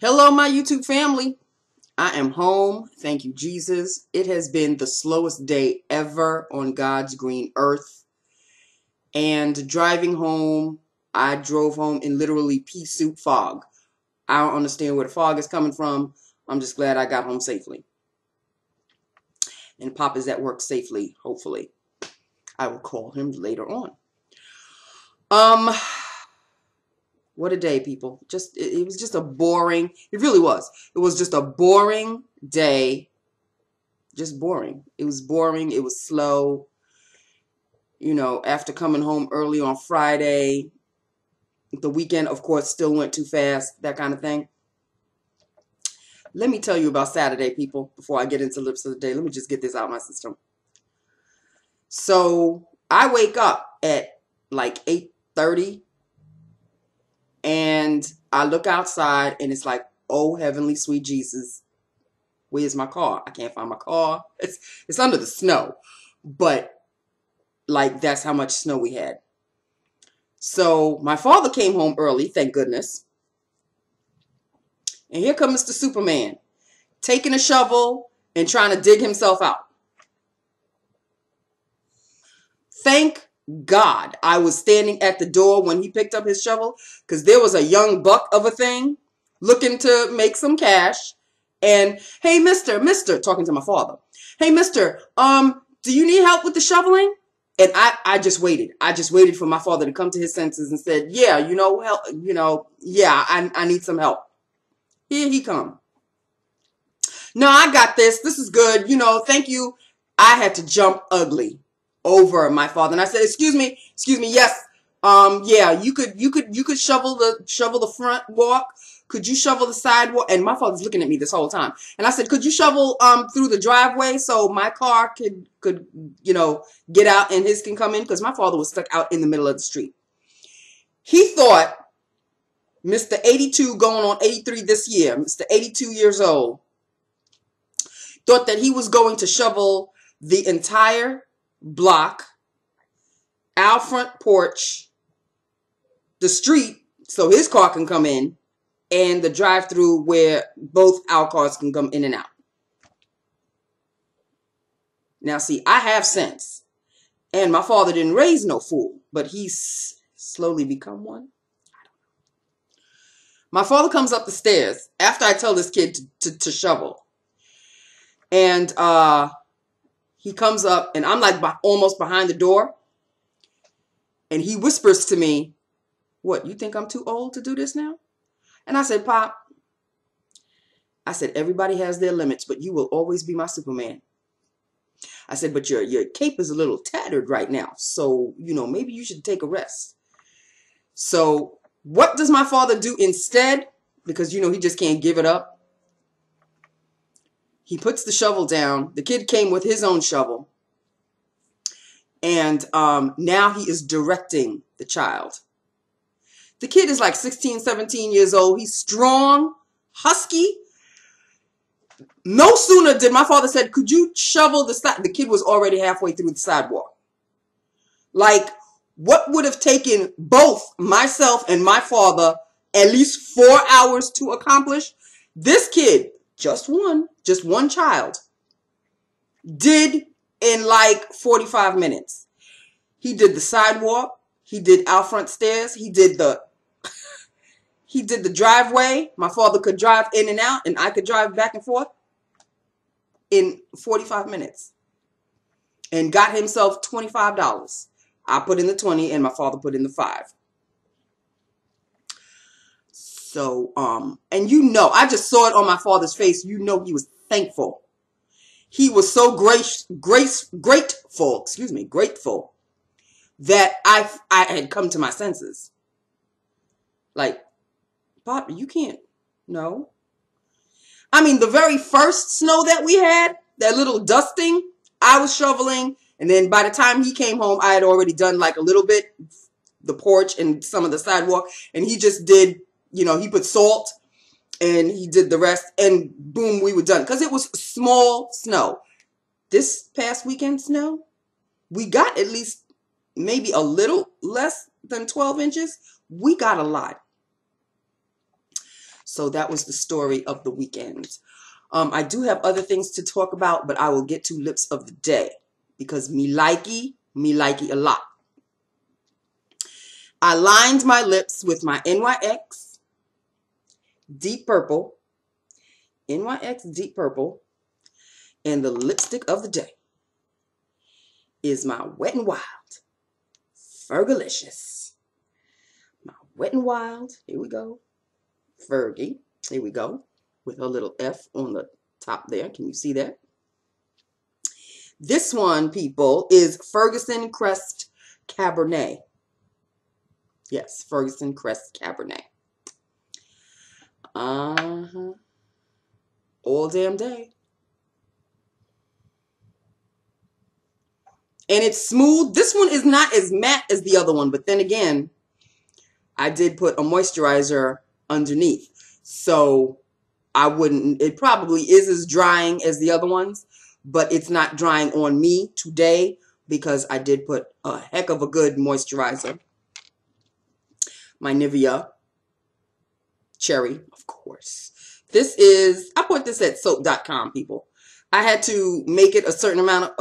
Hello, my YouTube family. I am home. Thank you, Jesus. It has been the slowest day ever on God's green earth. And driving home, I drove home in literally pea soup fog. I don't understand where the fog is coming from. I'm just glad I got home safely. And Pop is at work safely, hopefully. I will call him later on. What a day, people. It was just a boring, it really was. It was just a boring day. Just boring. It was boring. It was slow. You know, after coming home early on Friday, the weekend, of course, still went too fast, that kind of thing. Let me tell you about Saturday, people, before I get into lips of the day. Let me just get this out of my system. So I wake up at like 8:30. And I look outside and it's like, oh, heavenly sweet Jesus, where's my car? I can't find my car. It's under the snow. But like, that's how much snow we had. So my father came home early, thank goodness. And here comes Mr. Superman, taking a shovel and trying to dig himself out. Thank God I was standing at the door when he picked up his shovel, because there was a young buck of a thing looking to make some cash. And, hey, mister, talking to my father. Hey, mister, do you need help with the shoveling? And I just waited. I just waited for my father to come to his senses and said, yeah, help, yeah, I need some help. Here he come. No, I got this. This is good. Thank you. I had to jump ugly over my father, and I said, excuse me, yes, yeah, you could shovel the front walk. Could you shovel the sidewalk? And my father's looking at me this whole time, and I said, could you shovel through the driveway so my car could get out and his can come in, because my father was stuck out in the middle of the street. He thought Mr. 82 going on 83 this year, Mr. 82 years old, thought that he was going to shovel the entire block, our front porch, the street, so his car can come in, and the drive-through where both our cars can come in and out. Now, see, I have sense, and my father didn't raise no fool, but he's slowly become one. My father comes up the stairs after I tell this kid to shovel, and he comes up, and I'm like almost behind the door. And he whispers to me, what, you think I'm too old to do this now? And I said, Pop, I said, everybody has their limits, but you will always be my Superman. I said, but your cape is a little tattered right now. So, maybe you should take a rest. So what does my father do instead? Because, he just can't give it up. He puts the shovel down. The kid came with his own shovel. And now he is directing the child. The kid is like 16, 17 years old. He's strong, husky. No sooner did my father said, could you shovel the side? The kid was already halfway through the sidewalk. Like, what would have taken both myself and my father at least 4 hours to accomplish, this kid, just one child, did in like 45 minutes. He did the sidewalk. He did our front stairs. He did the driveway. My father could drive in and out, and I could drive back and forth in 45 minutes. And got himself $25. I put in the 20, and my father put in the 5. So, and I just saw it on my father's face. He was thankful. He was so grateful that I had come to my senses. Like, Pop, you can't, no. I mean, the very first snow that we had, that little dusting, I was shoveling. And then by the time he came home, I had already done like a little bit, the porch and some of the sidewalk. And he just did, he put salt and he did the rest, and boom, we were done. Because it was small snow. This past weekend snow, we got at least maybe a little less than 12 inches. We got a lot. So that was the story of the weekend. I do have other things to talk about, but I will get to lips of the day because me likey a lot. I lined my lips with my NYX Deep Purple, NYX Deep Purple, and the lipstick of the day is my Wet n Wild Fergalicious. My Wet n Wild, here we go, Fergie, here we go, with a little F on the top there. Can you see that? This one, people, is Ferguson Crest Cabernet. Yes, Ferguson Crest Cabernet. All damn day. And it's smooth. This one is not as matte as the other one, but then again, I did put a moisturizer underneath. So I wouldn't, it probably is as drying as the other ones, but it's not drying on me today because I did put a heck of a good moisturizer. My Nivea Cherry, of course. This is, I bought this at soap.com, people. I had to make it a certain amount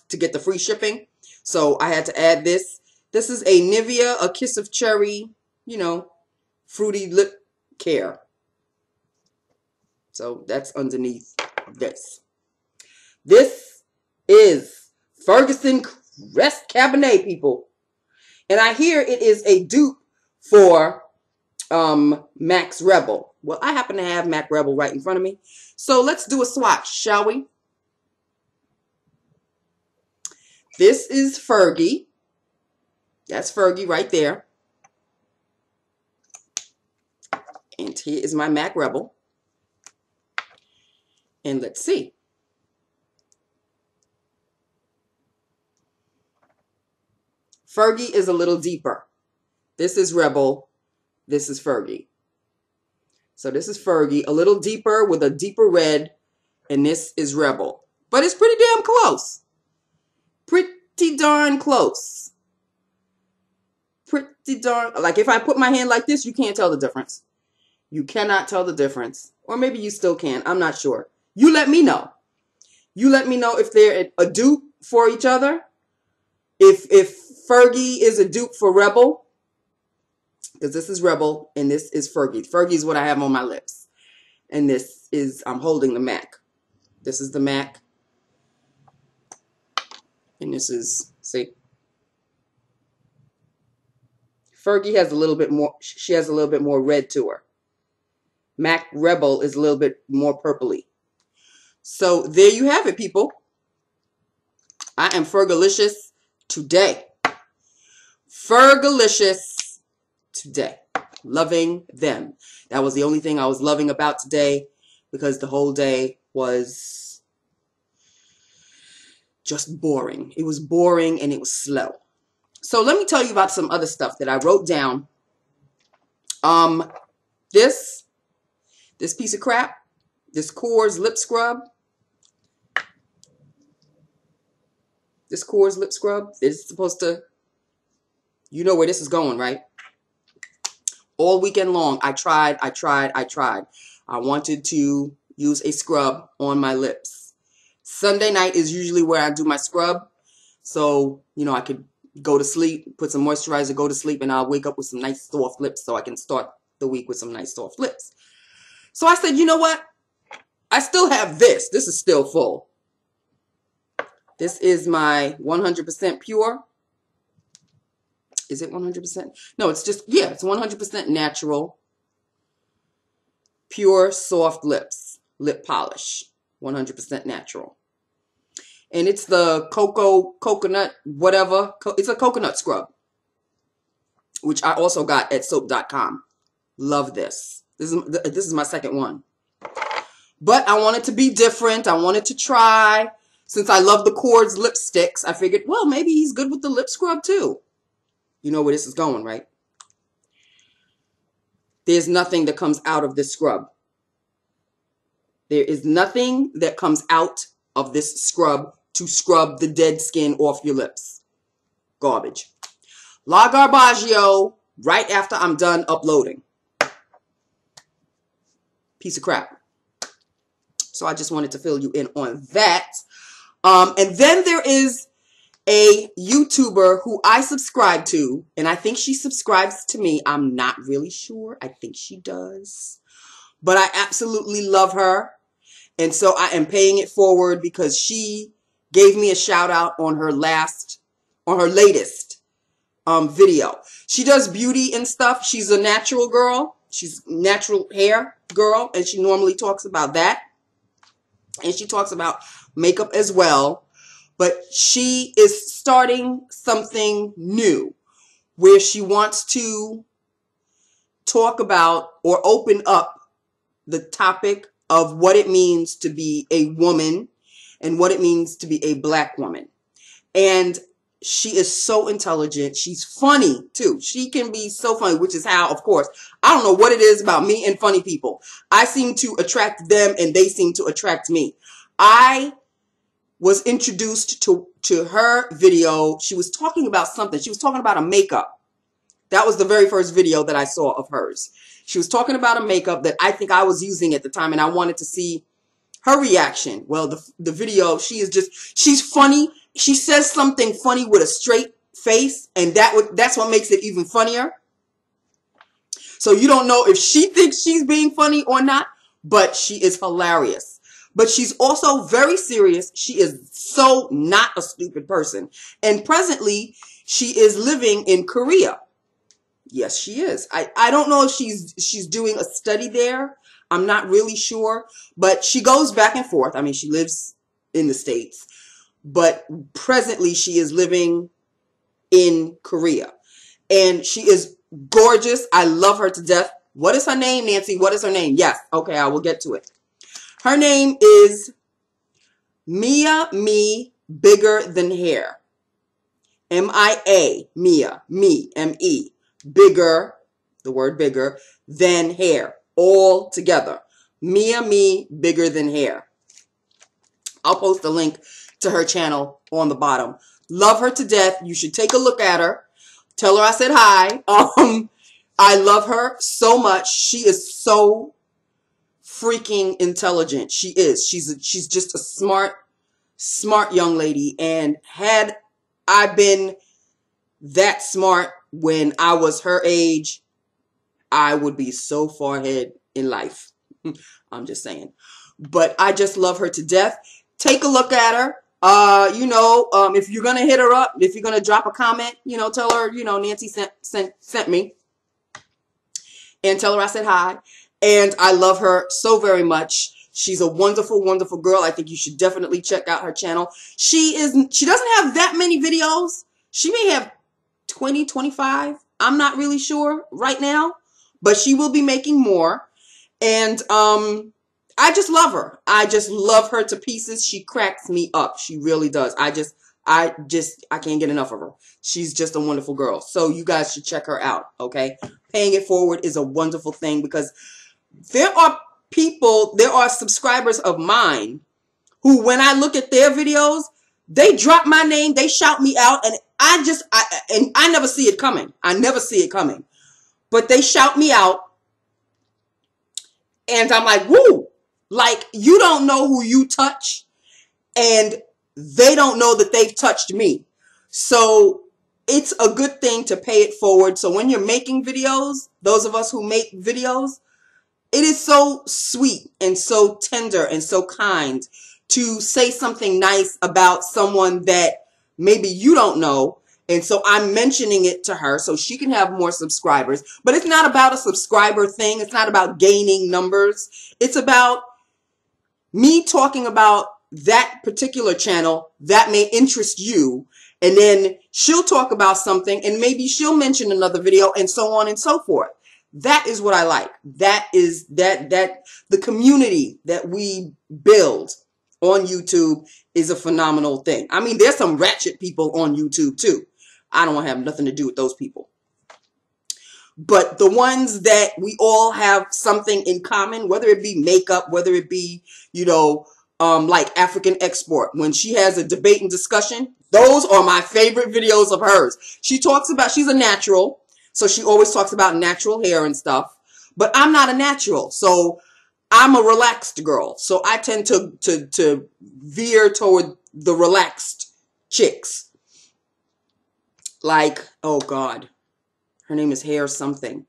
to get the free shipping. So I had to add this. This is a Nivea, a Kiss of Cherry, you know, fruity lip care. So that's underneath this. This is Ferguson Crest Cabernet, people. And I hear it is a dupe for Max Rebel. Well, I happen to have Mac Rebel right in front of me. So let's do a swatch, shall we? This is Fergie. That's Fergie right there. And here is my Mac Rebel. And let's see. Fergie is a little deeper. This is Rebel. This is Fergie. So this is Fergie, a little deeper with a deeper red. And this is Rebel. But it's pretty damn close. Pretty darn close. Pretty darn, like if I put my hand like this, you can't tell the difference. You cannot tell the difference. Or maybe you still can. I'm not sure. You let me know. You let me know if they're a dupe for each other. If Fergie is a dupe for Rebel. Because this is Rebel and this is Fergie. Fergie is what I have on my lips. And this is, I'm holding the MAC. This is the MAC. And this is, see. Fergie has a little bit more, she has a little bit more red to her. MAC Rebel is a little bit more purpley. So there you have it, people. I am Fergalicious today. Fergalicious today. Loving them. That was the only thing I was loving about today because the whole day was just boring. It was boring and it was slow. So let me tell you about some other stuff that I wrote down. This piece of crap, this Coors lip scrub. This Coors lip scrub is supposed to, you know where this is going, right? All weekend long, I tried. I wanted to use a scrub on my lips. Sunday night is usually where I do my scrub. So, you know, I could go to sleep, put some moisturizer, go to sleep, and I'll wake up with some nice soft lips so I can start the week with some nice soft lips. So I said, you know what? I still have this. This is still full. This is my 100% pure. Is it 100%? No, it's just, yeah, it's 100% natural. Pure soft lips. Lip polish. 100% natural. And it's the coconut, whatever. It's a coconut scrub. Which I also got at soap.com. Love this. This is my second one. But I wanted to be different. I wanted to try. Since I love the Coors lipsticks, I figured, well, maybe he's good with the lip scrub too. You know where this is going, right? There's nothing that comes out of this scrub. There is nothing that comes out of this scrub to scrub the dead skin off your lips. Garbage. La Garbaggio, right after I'm done uploading. piece of crap. So I just wanted to fill you in on that. And then there is a YouTuber who I subscribe to, and I think she subscribes to me. I'm not really sure. I think she does. But I absolutely love her. And so I am paying it forward because she gave me a shout out on her latest video. She does beauty and stuff. She's a natural girl. She's natural hair girl. And she normally talks about that. And she talks about makeup as well. But she is starting something new where she wants to talk about or open up the topic of what it means to be a woman and what it means to be a black woman. And she is so intelligent. She's funny too. She can be so funny, which is how, of course, I don't know what it is about me and funny people. I seem to attract them and they seem to attract me. I was introduced to her video. She was talking about something. She was talking about a makeup. That was the very first video that I saw of hers. She was talking about a makeup that I think I was using at the time, and I wanted to see her reaction. Well, the video, she's funny. She says something funny with a straight face, and that's what makes it even funnier. So you don't know if she thinks she's being funny or not, but she is hilarious. But she's also very serious. She is so not a stupid person. And presently, she is living in Korea. Yes, she is. I don't know if she's doing a study there. I'm not really sure. But she goes back and forth. I mean, she lives in the States. But presently, she is living in Korea. And she is gorgeous. I love her to death. What is her name, Nancy? What is her name? Yes. Okay, I will get to it. Her name is Mia Me Bigger Than Hair. M-I-A, Mia, me, M-E, bigger, the word bigger, than hair, all together. Mia Me Bigger Than Hair. I'll post a link to her channel on the bottom. Love her to death. You should take a look at her. Tell her I said hi. I love her so much. She is so freaking intelligent. She is. She's just a smart young lady. And had I been that smart when I was her age, I would be so far ahead in life. I'm just saying. But I just love her to death. Take a look at her. If you're going to hit her up, if you're going to drop a comment, tell her, Nancy sent me. And tell her I said hi. And I love her so very much. She's a wonderful, wonderful girl. I think you should definitely check out her channel. She doesn't have that many videos. She may have 20, 25. I'm not really sure right now. But she will be making more. And I just love her. I just love her to pieces. She cracks me up. She really does. I can't get enough of her. She's just a wonderful girl. So you guys should check her out, okay? Paying it forward is a wonderful thing because there are subscribers of mine who, when I look at their videos, they drop my name, they shout me out, and I never see it coming. I never see it coming. But they shout me out, and I'm like, woo! Like, you don't know who you touch, and they don't know that they've touched me. So it's a good thing to pay it forward. So when you're making videos, those of us who make videos, it is so sweet and so tender and so kind to say something nice about someone that maybe you don't know. And so I'm mentioning it to her so she can have more subscribers. But it's not about a subscriber thing. It's not about gaining numbers. It's about me talking about that particular channel that may interest you. And then she'll talk about something and maybe she'll mention another video and so on and so forth. That is what I like. That is the community that we build on YouTube is a phenomenal thing. I mean, there's some ratchet people on YouTube too. I don't want to have nothing to do with those people. But the ones that we all have something in common, whether it be makeup, whether it be, like African Export, when she has a debate and discussion, those are my favorite videos of hers. She's a natural. So she always talks about natural hair and stuff. But I'm not a natural. So I'm a relaxed girl, so I tend to veer toward the relaxed chicks. Like, oh God, her name is Hair something.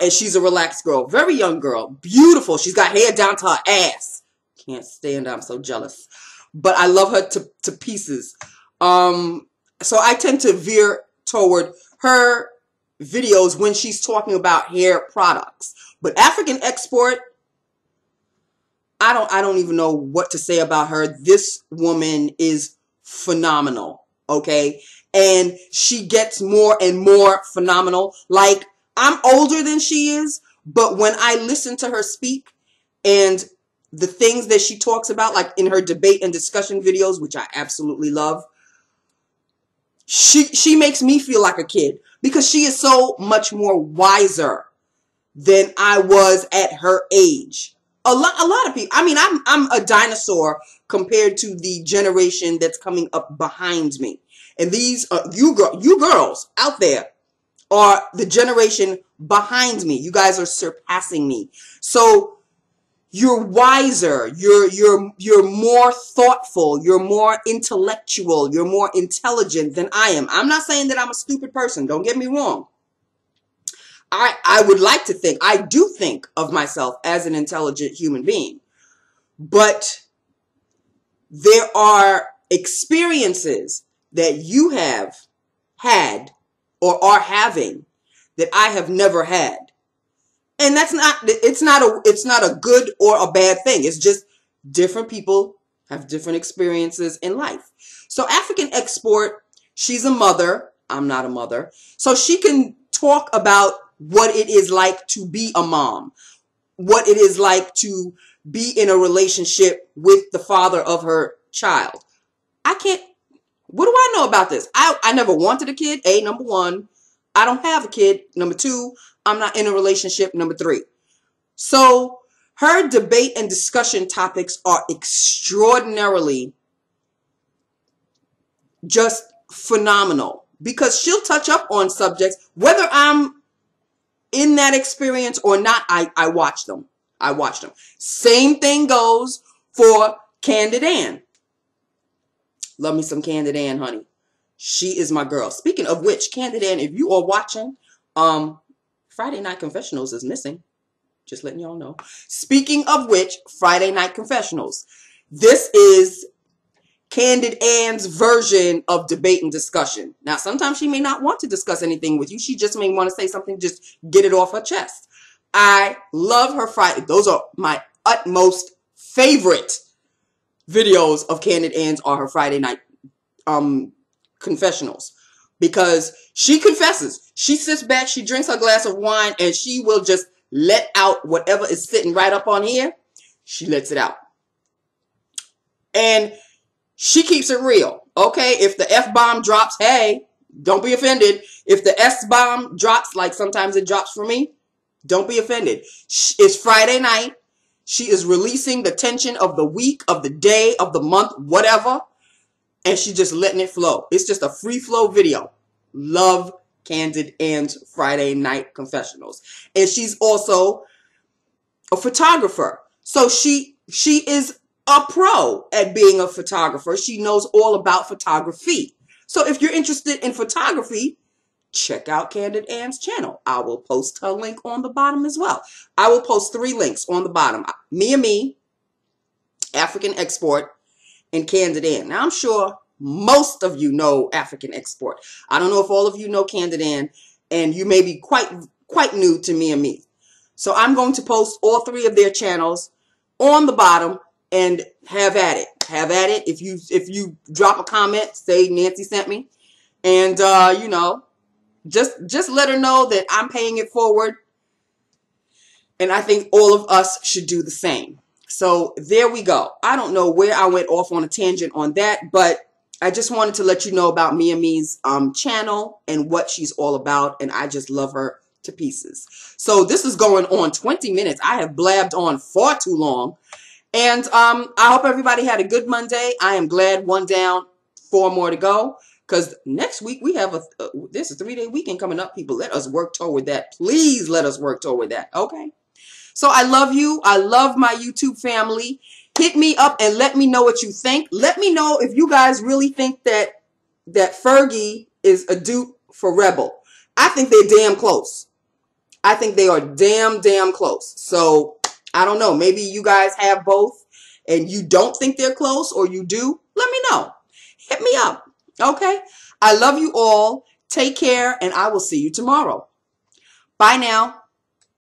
And she's a relaxed girl, very young girl, beautiful. She's got hair down to her ass. Can't stand her, I'm so jealous. But I love her to pieces. So I tend to veer toward her videos when she's talking about hair products. But African Export, I don't even know what to say about her. This woman is phenomenal, okay? And she gets more and more phenomenal. Like, I'm older than she is, but when I listen to her speak and the things that she talks about, like in her debate and discussion videos, which I absolutely love, she makes me feel like a kid because she is so much more wiser than I was at her age. A lot of people, I mean, I'm a dinosaur compared to the generation that's coming up behind me. And these you girls out there are the generation behind me. You guys are surpassing me. So you're wiser, you're more thoughtful, you're more intellectual, you're more intelligent than I am. I'm not saying that I'm a stupid person, don't get me wrong. I would like to think, I do think of myself as an intelligent human being. But there are experiences that you have had or are having that I have never had. And that's not, it's not a good or a bad thing. It's just different people have different experiences in life. So African Export, she's a mother. I'm not a mother. So she can talk about what it is like to be a mom, what it is like to be in a relationship with the father of her child. What do I know about this? I never wanted a kid, number one. I don't have a kid, number two. I'm not in a relationship, number three. So her debate and discussion topics are extraordinarily just phenomenal because she'll touch up on subjects, whether I'm in that experience or not. I watch them. Same thing goes for Candid Ann. Love me some Candid Ann, honey. She is my girl. Speaking of which, Candid Ann, if you are watching, Friday Night Confessionals is missing. Just letting y'all know. Speaking of which, Friday Night Confessionals. This is Candid Ann's version of debate and discussion. Now, sometimes she may not want to discuss anything with you. She just may want to say something, just get it off her chest. I love her Friday. Those are my utmost favorite videos of Candid Ann's are her Friday Night confessionals. Because she confesses. She sits back, she drinks her glass of wine, and she will just let out whatever is sitting right up on here. She lets it out. And she keeps it real. Okay, if the F-bomb drops, hey, don't be offended. If the S-bomb drops, like sometimes it drops for me, don't be offended. It's Friday night. She is releasing the tension of the week, of the day, of the month, whatever. And she's just letting it flow. It's just a free flow video. Love Candid Ann's Friday Night Confessionals. And she's also a photographer. So she is a pro at being a photographer. She knows all about photography. So if you're interested in photography, check out Candid Ann's channel. I will post her link on the bottom as well. I will post 3 links on the bottom. Me, African Export, and Candid Ann. Now, I'm sure most of you know African Export. I don't know if all of you know Candid Ann, and you may be quite new to Me. So I'm going to post all 3 of their channels on the bottom and have at it. Have at it. If you drop a comment, say Nancy sent me, and you know, just let her know that I'm paying it forward. And I think all of us should do the same. So there we go. I don't know where I went off on a tangent on that, but I just wanted to let you know about Me's channel and what she's all about. And I just love her to pieces. So this is going on 20 minutes. I have blabbed on far too long. And I hope everybody had a good Monday. I am glad 1 down, 4 more to go. Because next week we have this is a 3-day weekend coming up, people. Let us work toward that. Please let us work toward that. Okay. So I love you. I love my YouTube family. Hit me up and let me know what you think. Let me know if you guys really think that Fergie is a dupe for Rebel. I think they're damn close. I think they are damn close. So I don't know. Maybe you guys have both and you don't think they're close, or you do. Let me know. Hit me up. Okay? I love you all. Take care, and I will see you tomorrow. Bye now.